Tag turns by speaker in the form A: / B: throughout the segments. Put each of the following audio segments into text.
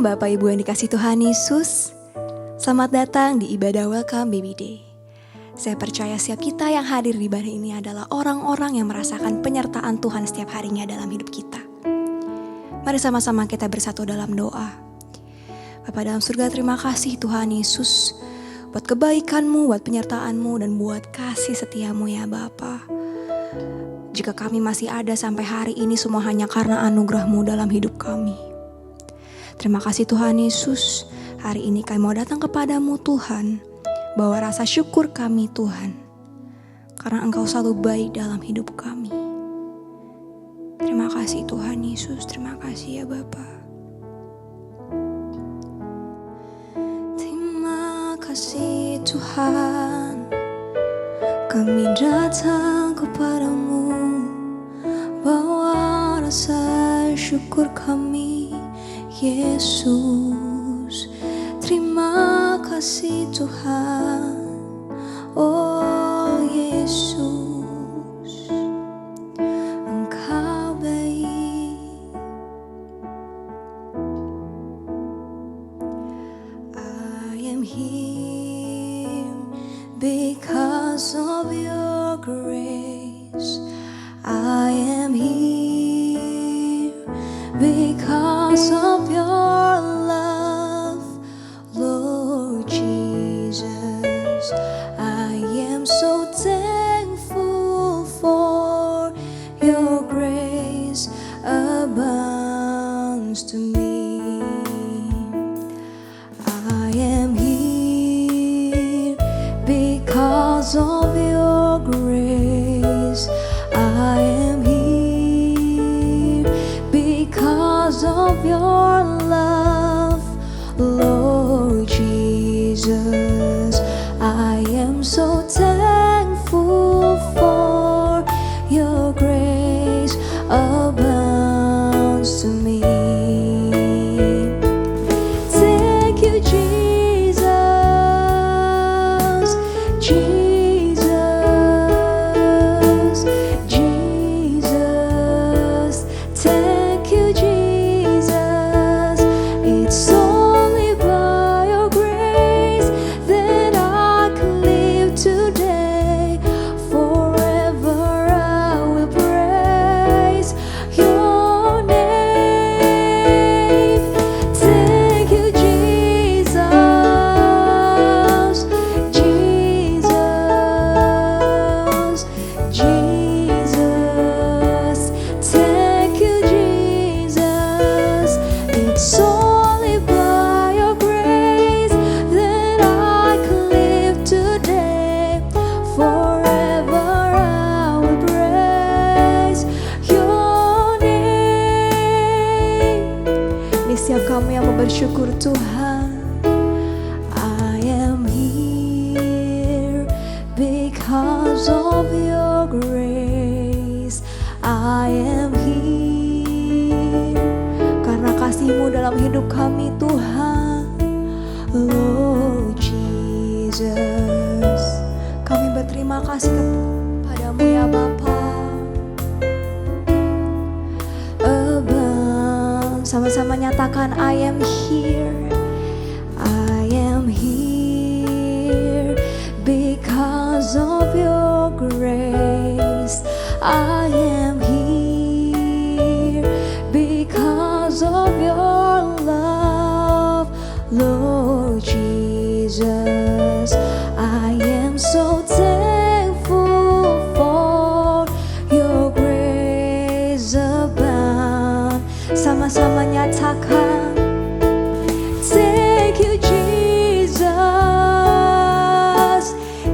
A: Bapak Ibu yang dikasih Tuhan Yesus. Selamat datang di ibadah Welcome Baby Day. Saya percaya setiap kita yang hadir di ibadah ini adalah orang-orang yang merasakan penyertaan Tuhan setiap harinya dalam hidup kita. Mari sama-sama kita bersatu dalam doa. Bapa dalam surga, terima kasih Tuhan Yesus buat kebaikan-Mu, buat penyertaan-Mu, dan buat kasih setia-Mu ya Bapa. Jika kami masih ada sampai hari ini, semua hanya karena anugerah-Mu dalam hidup kami. Terima kasih Tuhan Yesus, hari ini kami mau datang kepadamu Tuhan, bawa rasa syukur kami Tuhan, karena Engkau selalu baik dalam hidup kami. Terima kasih Tuhan Yesus, terima kasih ya Bapa. Terima kasih Tuhan, kami datang kepadamu, bawa rasa syukur kami Yesus. Terima kasih Tuhan, oh Yesus, Engkau baik. I am here because of your grace. I am here because of your love, Lord Jesus. I am so thankful for your grace abounds to me. I am here because of your grace. I am here because of your love, Lord Jesus. I am so thankful for your grace abounds to me. Thank you, Jesus, Jesus, Jesus. Thank you, Jesus. It's only by your grace that I can live today. Forever I will praise your name. Thank you, Jesus, Jesus, Jesus. Thank you, Jesus. It's only by your grace that I can live today. Forever I will praise your name. Ini setiap kamu yang mau bersyukur Tuhan. I am here because of your grace. I am here karena kasih-Mu dalam hidup kami Tuhan, Lord Jesus. Kami berterima kasih kepadamu ya Bapa. Abang, sama-sama nyatakan I am here. I am here because of your grace. I am here because of your love, Lord Jesus. I am so thankful for your grace abound. Sama-sama nyatakan, thank you Jesus,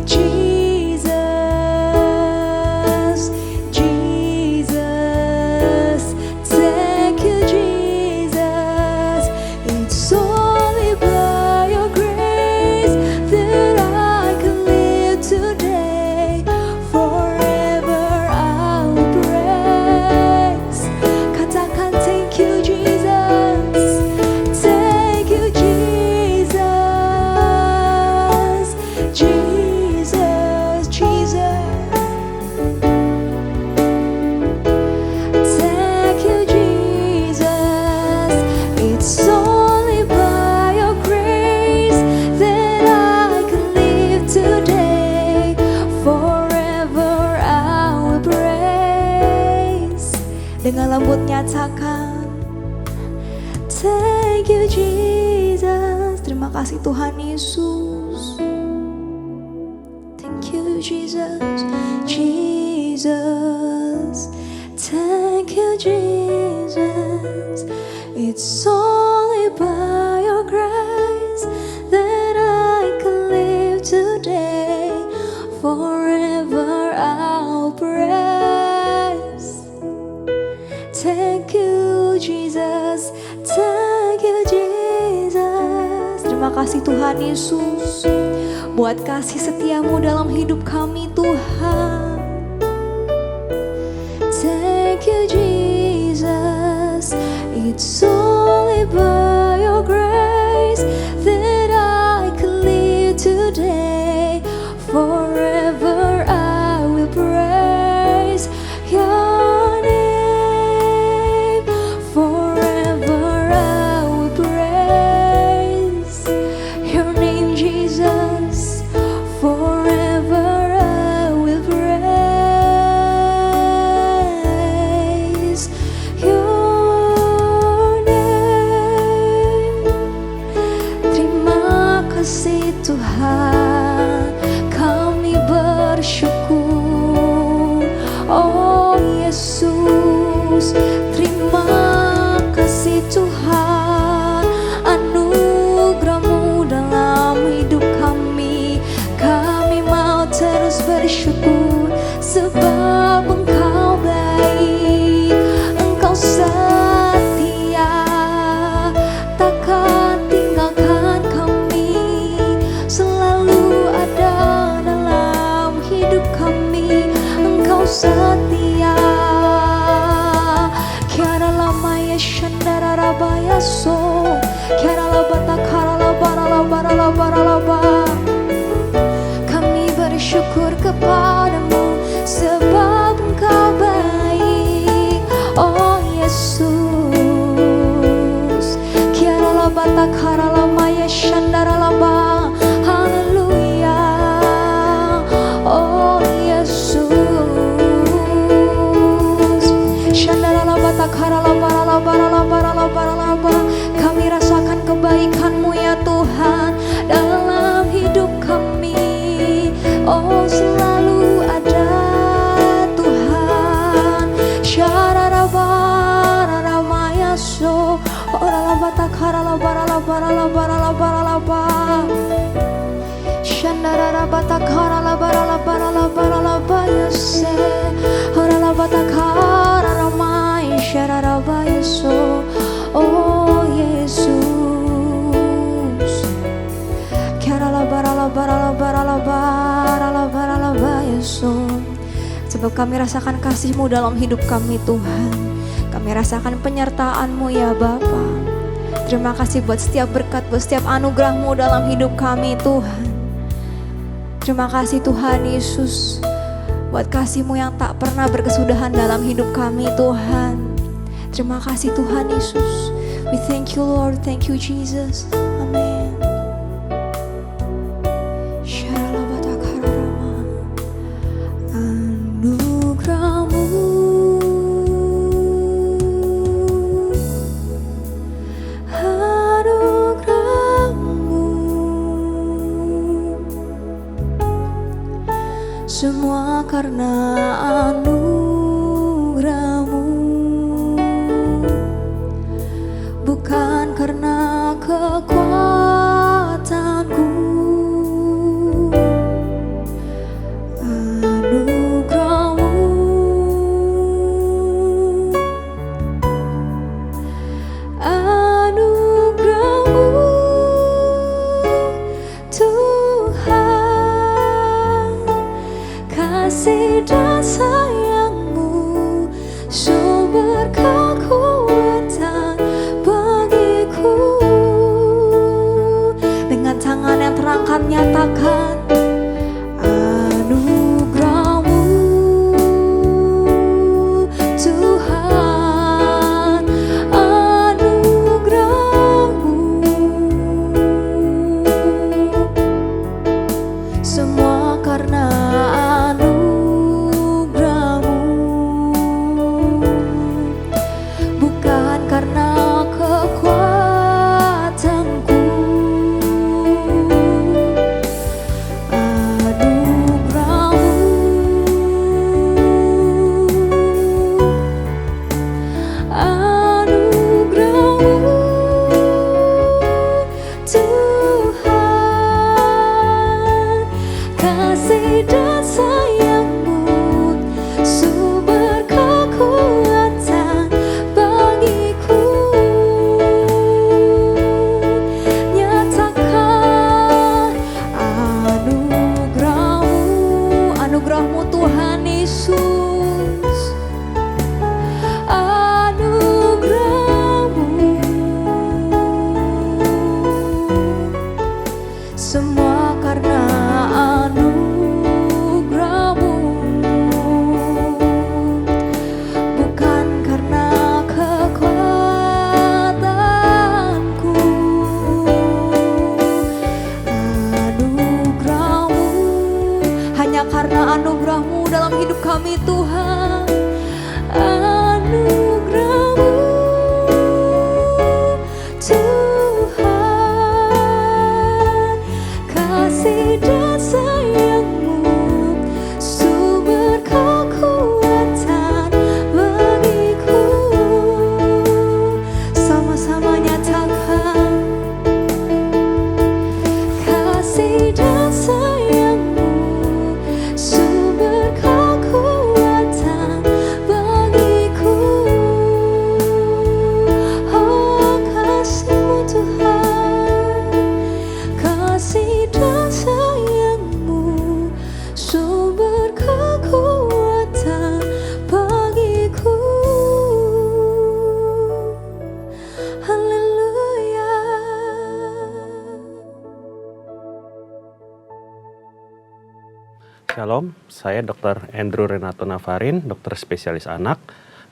A: Jesus, Jesus. dengan lembut nyatakan thank you Jesus. Terima kasih Tuhan Yesus. Thank you Jesus, Jesus. Thank you Jesus. It's only by your grace that I can live today. Forever I'll praise. Thank you Jesus. Thank you Jesus. Terima kasih Tuhan Yesus buat kasih setiamu dalam hidup kami Tuhan. Thank you Jesus. It's only by your grace that I can live today. Forever I will praise your name. Forever I will praise your name Jesus. Forever I will praise your name. Terima kasih Tuhan, kami bersyukur. Oh Yesus, terima kasih Tuhan, anugerah-Mu dalam hidup kami. Kami mau terus bersyukur sebab Engkau baik, Engkau setia, takkan tinggalkan kami, selalu ada dalam hidup kami. Engkau setia. Kiara lama ya shandara rabaya so, kiara labata kara labara labara labara labara. Kami bersyukur kepadamu sebab Engkau baik. Oh Yesus, kiara labata kara lama ya shandara laba. Haleluya. Oh Yesus, shandara labata kara labara labara labara labara labara. Kami rasakan kebaikan-Mu ya Tuhan dalam hidup kami. Oh selalu ada Tuhan. Syararabara ramaya so, ora labata kara labara labara labara labara labara. Shandara rabata kara labara labara labara labara se, ora labata kara ramaya syararabaya so. Oh Yesus, kiara labara labara labara labara labara labaya so. Sebab kami rasakan kasih-Mu dalam hidup kami Tuhan. Kami rasakan penyertaan-Mu ya Bapa. Terima kasih buat setiap berkat, buat setiap anugerah-Mu dalam hidup kami Tuhan. Terima kasih Tuhan Yesus buat kasih-Mu yang tak pernah berkesudahan dalam hidup kami Tuhan. Terima kasih Tuhan Yesus. We thank you Lord, thank you Jesus. Amen. Anugerah-Mu, anugerah-Mu, semua karena anugerah-Mu, bukan karena kekuatanku. Anugerah-Mu, anugerah-Mu Tuhan, kasih dan sayang-Mu sumber kekuatan bagiku. Dengan tangan yang terangkat nyatakan anugerah-Mu Tuhan, anugerah-Mu, semua karena anugerah-Mu. hidup kami Tuhan. Anugerah-Mu Tuhan, kasih dan sayang-Mu sumber kekuatan bagiku. Sama-sama nyatakan kasih dan sayang-Mu sumber kekuatan bagiku. Oh, kasih-Mu Tuhan, kasih dan sayang-Mu sumber kekuatan bagiku. Haleluya.
B: Shalom, saya Dr. Andrew Renato Navarin, dokter spesialis anak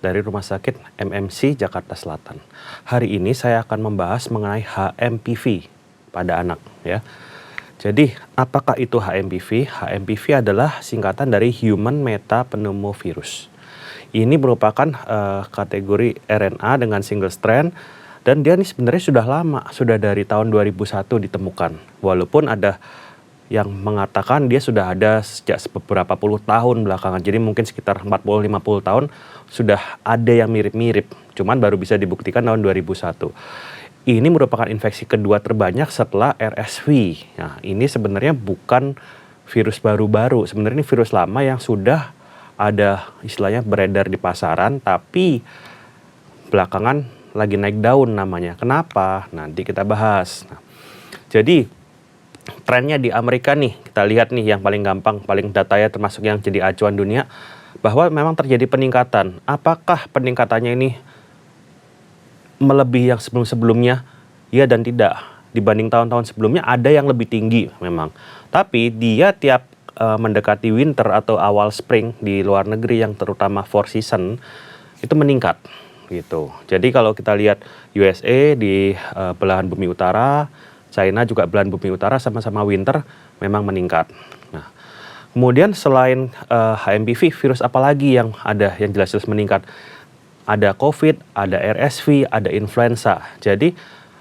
B: dari Rumah Sakit MMC Jakarta Selatan. Hari ini saya akan membahas mengenai HMPV pada anak, ya. Jadi, apakah itu HMPV? HMPV adalah singkatan dari Human Metapneumovirus. Ini merupakan kategori RNA dengan single strand, dan dia ini sebenarnya sudah lama, sudah dari tahun 2001 ditemukan. Walaupun ada yang mengatakan dia sudah ada sejak beberapa puluh tahun belakangan. Jadi mungkin sekitar 40-50 tahun sudah ada yang mirip-mirip. Cuman baru bisa dibuktikan tahun 2001. Ini merupakan infeksi kedua terbanyak setelah RSV. Nah, ini sebenarnya bukan virus baru-baru. Sebenarnya ini virus lama yang sudah ada istilahnya beredar di pasaran, tapi belakangan lagi naik daun namanya. Kenapa? Nanti kita bahas. Nah, jadi trennya di Amerika nih, kita lihat nih yang paling gampang, paling datanya termasuk yang jadi acuan dunia, bahwa memang terjadi peningkatan. Apakah peningkatannya ini melebihi yang sebelum-sebelumnya? Ya dan tidak. Dibanding tahun-tahun sebelumnya ada yang lebih tinggi memang. Tapi dia tiap mendekati winter atau awal spring di luar negeri yang terutama four season itu meningkat gitu. Jadi kalau kita lihat USA di belahan bumi utara, China juga belahan bumi utara sama-sama winter memang meningkat. Nah, kemudian selain HMPV, virus apa lagi yang ada yang jelas-jelas meningkat? Ada COVID, ada RSV, ada influenza. Jadi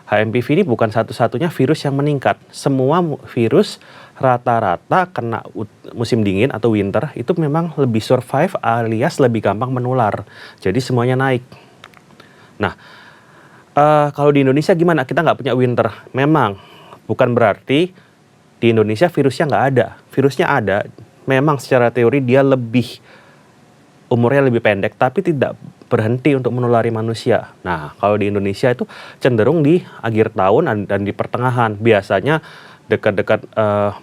B: HMPV ini bukan satu-satunya virus yang meningkat. Semua virus rata-rata kena musim dingin atau winter itu memang lebih survive alias lebih gampang menular. Jadi semuanya naik. Nah, kalau di Indonesia gimana? Kita nggak punya winter. Memang bukan berarti di Indonesia virusnya nggak ada. Virusnya ada. Memang secara teori dia umurnya lebih pendek, tapi tidak berhenti untuk menulari manusia. Nah, kalau di Indonesia itu cenderung di akhir tahun dan di pertengahan. Biasanya dekat-dekat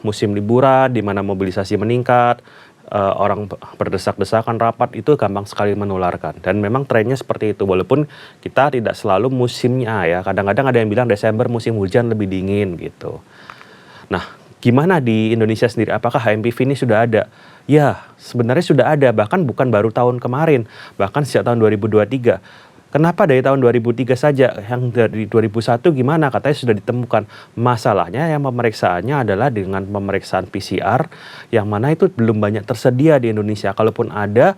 B: musim liburan, di mana mobilisasi meningkat, orang berdesak-desakan rapat, itu gampang sekali menularkan. Dan memang trennya seperti itu, walaupun kita tidak selalu musimnya ya. Kadang-kadang ada yang bilang Desember musim hujan lebih dingin gitu. Nah, gimana di Indonesia sendiri? Apakah HMPV ini sudah ada? Ya, sebenarnya sudah ada, bahkan bukan baru tahun kemarin, bahkan sejak tahun 2023. Kenapa dari tahun 2003 saja? Yang dari 2001 gimana? Katanya sudah ditemukan. Masalahnya yang pemeriksaannya adalah dengan pemeriksaan PCR, yang mana itu belum banyak tersedia di Indonesia. Kalaupun ada,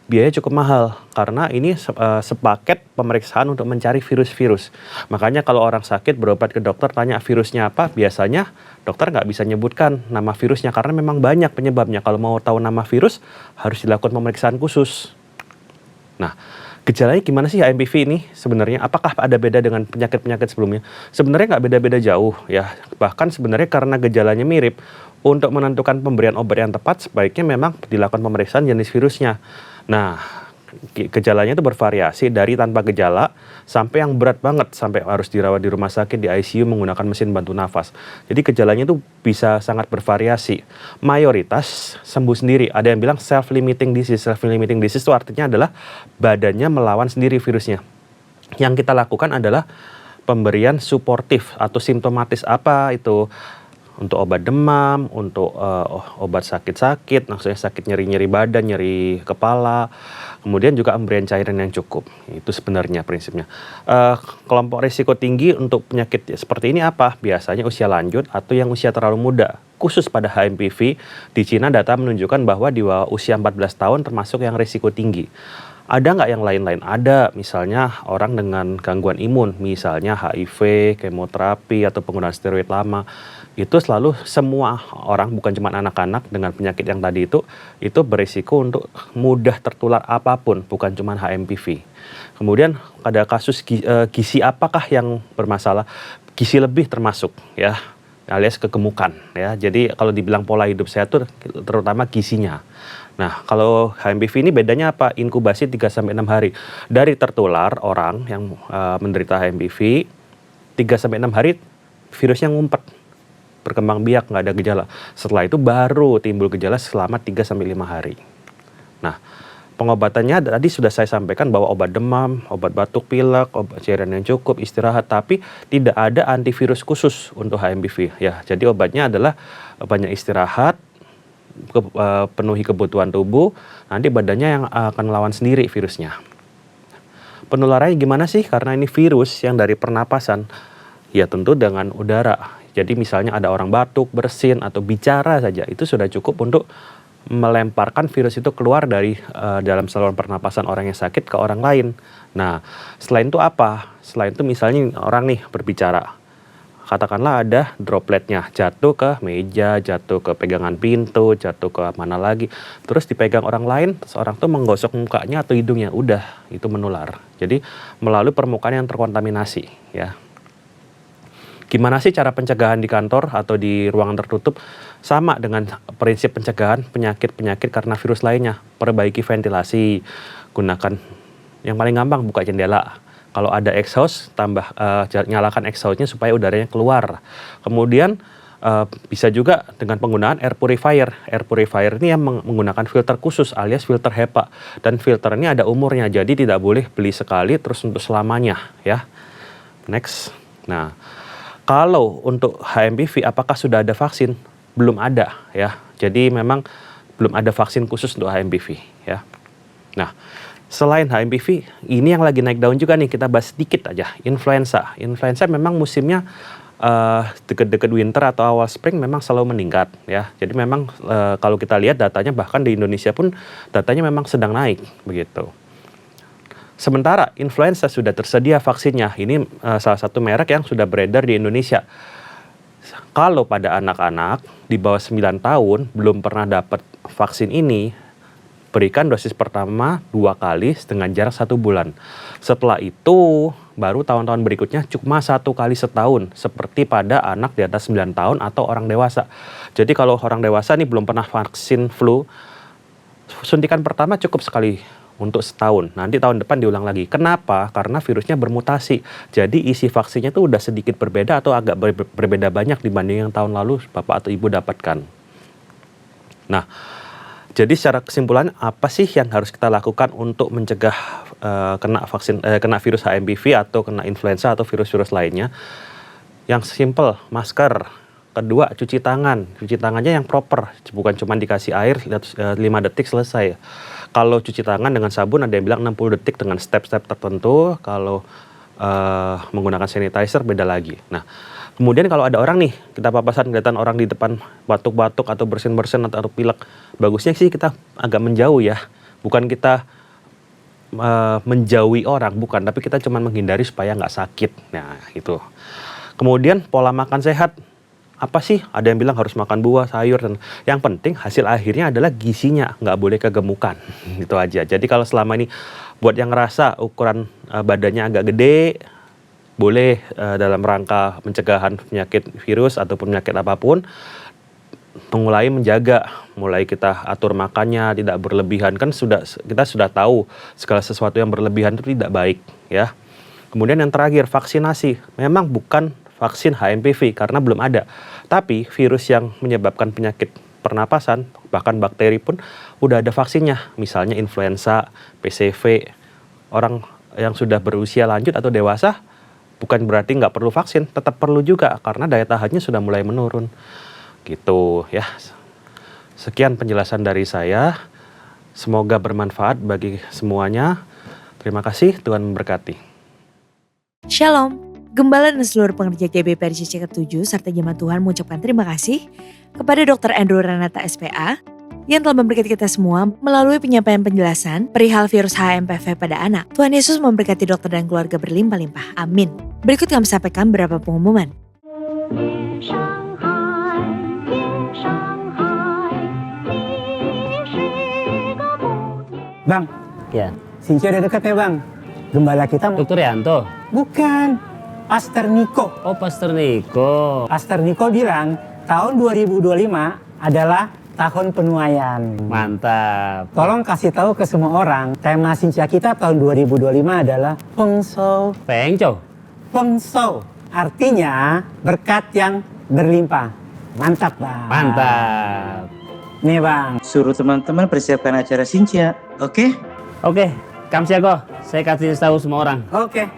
B: biayanya cukup mahal. Karena ini sepaket pemeriksaan untuk mencari virus-virus. Makanya kalau orang sakit berobat ke dokter, tanya virusnya apa, biasanya dokter nggak bisa nyebutkan nama virusnya. Karena memang banyak penyebabnya. Kalau mau tahu nama virus, harus dilakukan pemeriksaan khusus. Nah, gejalanya gimana sih HMPV ini sebenarnya? Apakah ada beda dengan penyakit-penyakit sebelumnya? Sebenarnya nggak beda-beda jauh ya. Bahkan sebenarnya karena gejalanya mirip, untuk menentukan pemberian obat yang tepat sebaiknya memang dilakukan pemeriksaan jenis virusnya. Nah, gejalanya itu bervariasi dari tanpa gejala sampai yang berat banget, sampai harus dirawat di rumah sakit, di ICU menggunakan mesin bantu nafas. Jadi gejalanya itu bisa sangat bervariasi. Mayoritas sembuh sendiri. Ada yang bilang self-limiting disease. Self-limiting disease itu artinya adalah badannya melawan sendiri virusnya. Yang kita lakukan adalah pemberian suportif atau simptomatis. Apa itu? Untuk obat demam, untuk obat sakit-sakit, maksudnya sakit nyeri-nyeri badan, nyeri kepala, kemudian juga pemberian cairan yang cukup. Itu sebenarnya prinsipnya. Kelompok risiko tinggi untuk penyakit seperti ini apa? Biasanya usia lanjut atau yang usia terlalu muda. khusus pada HMPV, di Cina data menunjukkan bahwa di bawah usia 14 tahun termasuk yang risiko tinggi. Ada nggak yang lain-lain? Ada, misalnya orang dengan gangguan imun, misalnya HIV, kemoterapi, atau penggunaan steroid lama. Itu selalu semua orang, bukan cuma anak-anak dengan penyakit yang tadi itu berisiko untuk mudah tertular apapun, bukan cuma HMPV. Kemudian ada kasus gizi apakah yang bermasalah? Gizi lebih termasuk ya, alias kegemukan ya. Jadi kalau dibilang pola hidup sehat tuh terutama gizinya. Nah, kalau HMPV ini bedanya apa? Inkubasi 3-6 hari. Dari tertular orang yang menderita HMPV, 3-6 hari virusnya ngumpet, berkembang biak, nggak ada gejala. Setelah itu baru timbul gejala selama 3-5 hari. Nah, pengobatannya tadi sudah saya sampaikan bahwa obat demam, obat batuk pilek, obat cairan yang cukup, istirahat, tapi tidak ada antivirus khusus untuk HMPV ya. Jadi obatnya adalah banyak istirahat, penuhi kebutuhan tubuh, nanti badannya yang akan melawan sendiri virusnya. Penularannya gimana sih? Karena ini virus yang dari pernapasan, ya tentu dengan udara. Jadi misalnya ada orang batuk, bersin, atau bicara saja, itu sudah cukup untuk melemparkan virus itu keluar dari dalam saluran pernapasan orang yang sakit ke orang lain. Nah, selain itu apa? Selain itu misalnya orang nih berbicara, katakanlah ada dropletnya jatuh ke meja, jatuh ke pegangan pintu, jatuh ke mana lagi, terus dipegang orang lain, terus orang tuh menggosok mukanya atau hidungnya, udah itu menular. Jadi melalui permukaan yang terkontaminasi ya. Gimana sih cara pencegahan di kantor atau di ruangan tertutup? Sama dengan prinsip pencegahan penyakit-penyakit karena virus lainnya. Perbaiki ventilasi, gunakan yang paling gampang, buka jendela. Kalau ada exhaust, nyalakan exhaustnya supaya udaranya keluar. Kemudian bisa juga dengan penggunaan air purifier. Air purifier ini yang menggunakan filter khusus alias filter HEPA. Dan filter ini ada umurnya, jadi tidak boleh beli sekali terus untuk selamanya ya. Next. Nah, kalau untuk HMPV apakah sudah ada vaksin? Belum ada ya. Jadi memang belum ada vaksin khusus untuk HMPV ya. Nah, selain HMPV, ini yang lagi naik daun juga nih, kita bahas sedikit aja. Influenza. Influenza memang musimnya deket-deket winter atau awal spring memang selalu meningkat ya. Jadi memang kalau kita lihat datanya, bahkan di Indonesia pun datanya memang sedang naik begitu. Sementara influenza sudah tersedia vaksinnya. Ini salah satu merek yang sudah beredar di Indonesia. Kalau pada anak-anak di bawah 9 tahun belum pernah dapat vaksin ini, berikan dosis pertama 2 kali dengan jarak 1 bulan. Setelah itu, baru tahun-tahun berikutnya cuma 1 kali setahun, seperti pada anak di atas 9 tahun atau orang dewasa. Jadi kalau orang dewasa nih belum pernah vaksin flu, suntikan pertama cukup sekali untuk setahun. Nanti tahun depan diulang lagi. Kenapa? Karena virusnya bermutasi. Jadi isi vaksinnya tuh udah sedikit berbeda atau agak berbeda banyak dibanding yang tahun lalu Bapak atau Ibu dapatkan. Nah, jadi secara kesimpulan, apa sih yang harus kita lakukan untuk mencegah kena virus HMPV atau kena influenza atau virus-virus lainnya? Yang simple, masker. Kedua, cuci tangan. Cuci tangannya yang proper, bukan cuma dikasih air 5 detik selesai. Kalau cuci tangan dengan sabun ada yang bilang 60 detik dengan step-step tertentu. Kalau menggunakan sanitizer beda lagi. Nah, kemudian kalau ada orang nih, kita papasan kelihatan orang di depan batuk-batuk atau bersin-bersin atau pilek, bagusnya sih kita agak menjauh ya. Bukan kita menjauhi orang, bukan, tapi kita cuma menghindari supaya nggak sakit. Nah, itu. Kemudian pola makan sehat. Apa sih? Ada yang bilang harus makan buah, sayur, dan yang penting hasil akhirnya adalah gizinya, nggak boleh kegemukan. Itu aja. Jadi kalau selama ini buat yang ngerasa ukuran badannya agak gede, boleh dalam rangka pencegahan penyakit virus ataupun penyakit apapun, mulai menjaga, mulai kita atur makannya, tidak berlebihan. Kan kita sudah tahu segala sesuatu yang berlebihan itu tidak baik ya. Kemudian yang terakhir, vaksinasi. Memang bukan vaksin HMPV karena belum ada. Tapi virus yang menyebabkan penyakit pernapasan, bahkan bakteri pun udah ada vaksinnya. Misalnya influenza, PCV. Orang yang sudah berusia lanjut atau dewasa bukan berarti nggak perlu vaksin, tetap perlu juga karena daya tahannya sudah mulai menurun. Gitu ya. Sekian penjelasan dari saya. Semoga bermanfaat bagi semuanya. Terima kasih, Tuhan memberkati.
C: Shalom, Gembala dan seluruh pengerja GBP RCC ke-7 serta jemaat Tuhan mengucapkan terima kasih kepada Dr. Andrew Renata SPA yang telah memberkati kita semua melalui penyampaian penjelasan perihal virus HMPV pada anak. Tuhan Yesus memberkati dokter dan keluarga berlimpah-limpah. Amin. Berikut kami sampaikan beberapa pengumuman.
D: Bang,
E: Ya,
D: Sinci udah dekat ya bang? Gembala kita mau...
E: Dokter Yanto.
D: Bukan, Pastor Niko.
E: Oh, Pastor Niko.
D: Pastor Niko bilang tahun 2025 adalah tahun penuaian.
E: Mantap.
D: Tolong kasih tahu ke semua orang, tema Sincia kita tahun 2025 adalah Feng Shou.
E: Feng Chow.
D: Feng Shou, artinya berkat yang berlimpah. Mantap bang.
E: Mantap.
D: Nih bang,
F: Suruh teman-teman persiapkan acara Sincia, oke?
E: Oke, Kamsiago. Saya kasih tahu semua orang.
D: oke.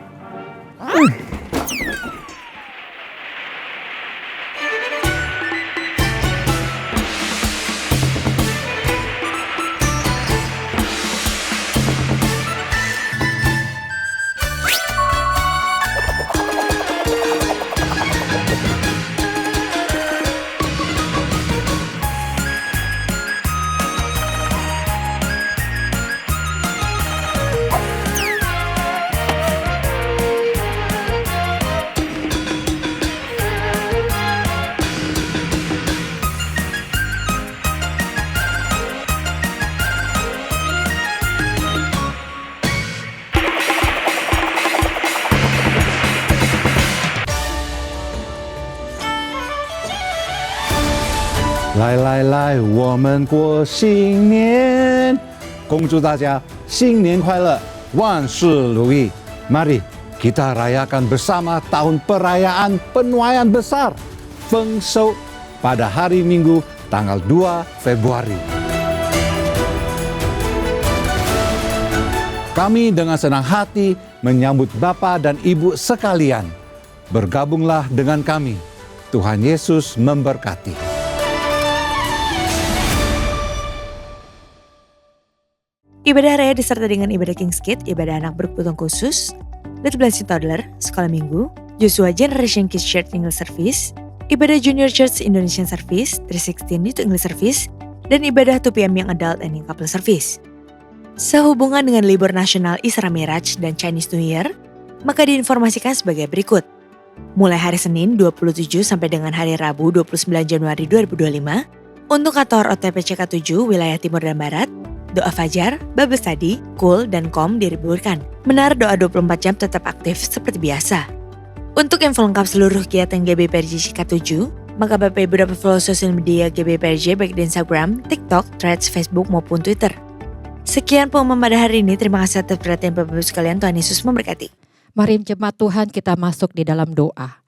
G: 来来来，我们过新年，恭祝大家新年快乐，万事如意。Mari kita rayakan bersama tahun perayaan penuaian besar Feng Shou pada hari Minggu tanggal 2 Februari. Kami dengan senang hati menyambut Bapak dan Ibu sekalian. Bergabunglah dengan kami. Tuhan Yesus memberkati.
C: Ibadah raya disertai dengan ibadah King's Kids, ibadah anak berkebutuhan khusus, Little Blessing Toddler, Sekolah Minggu, Joshua Generation Kids Church English Service, ibadah Junior Church Indonesian Service, 316 Youth English Service, dan ibadah 2 PM Young Adult and Young Couple Service. Sehubungan dengan libur nasional Isra Miraj dan Chinese New Year, maka diinformasikan sebagai berikut. Mulai hari Senin 27 sampai dengan hari Rabu 29 Januari 2025, untuk kantor OTPCK 7 wilayah Timur dan Barat, doa fajar, Bible study, KUL, dan KOM diliburkan. Menara doa 24 jam tetap aktif seperti biasa. Untuk info lengkap seluruh kegiatan GBPRJ CK7, maka Bapak Ibu dapat follow sosial media GBPRJ baik di Instagram, TikTok, Threads, Facebook, maupun Twitter. Sekian pengumuman pada hari ini. Terima kasih atas perhatian Bapak Ibu sekalian. Tuhan Yesus memberkati.
H: Mari jemaat Tuhan kita masuk di dalam doa.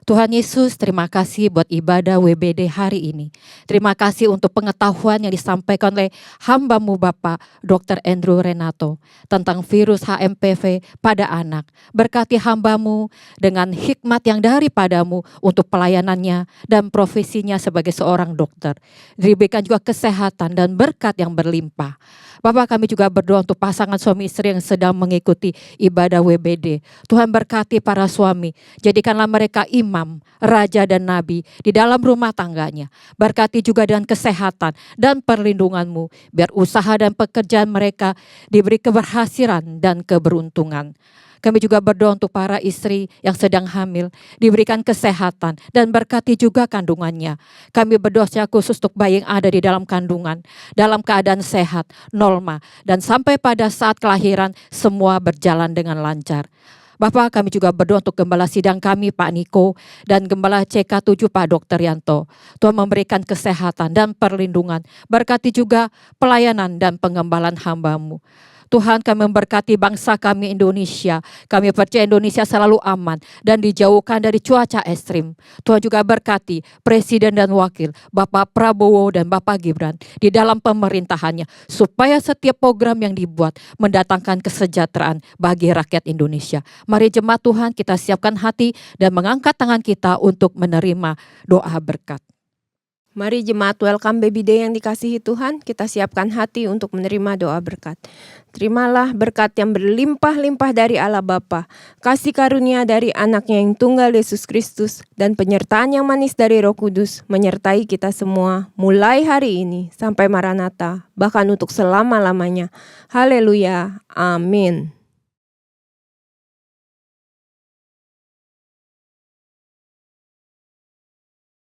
H: Tuhan Yesus, terima kasih buat ibadah WBD hari ini. Terima kasih untuk pengetahuan yang disampaikan oleh hamba-Mu Bapak Dr. Andrew Renato tentang virus HMPV pada anak. Berkati hamba-Mu dengan hikmat yang daripadamu untuk pelayanannya dan profesinya sebagai seorang dokter. Diberikan juga kesehatan dan berkat yang berlimpah. Bapak, kami juga berdoa untuk pasangan suami istri yang sedang mengikuti ibadah WBD. Tuhan berkati para suami, jadikanlah mereka imam, raja dan nabi di dalam rumah tangganya. Berkati juga dengan kesehatan dan perlindungan-Mu, biar usaha dan pekerjaan mereka diberi keberhasilan dan keberuntungan. Kami juga berdoa untuk para istri yang sedang hamil, diberikan kesehatan dan berkati juga kandungannya. Kami berdoa secara khusus untuk bayi yang ada di dalam kandungan, dalam keadaan sehat, normal, dan sampai pada saat kelahiran semua berjalan dengan lancar. Bapak, kami juga berdoa untuk gembala sidang kami Pak Niko dan gembala CK7 Pak Dr. Yanto. Tuhan memberikan kesehatan dan perlindungan, berkati juga pelayanan dan pengembalaan hamba-Mu. Tuhan, kami memberkati bangsa kami Indonesia. Kami percaya Indonesia selalu aman dan dijauhkan dari cuaca ekstrim. Tuhan juga berkati Presiden dan Wakil Bapak Prabowo dan Bapak Gibran di dalam pemerintahannya, supaya setiap program yang dibuat mendatangkan kesejahteraan bagi rakyat Indonesia. Mari jemaat Tuhan, kita siapkan hati dan mengangkat tangan kita untuk menerima doa berkat.
I: Mari jemaat Welcome Baby Day yang dikasihi Tuhan, kita siapkan hati untuk menerima doa berkat. Terimalah berkat yang berlimpah-limpah dari Allah Bapa, kasih karunia dari anaknya yang tunggal Yesus Kristus, dan penyertaan yang manis dari Roh Kudus menyertai kita semua mulai hari ini sampai Maranatha, bahkan untuk selama-lamanya. Haleluya, amin.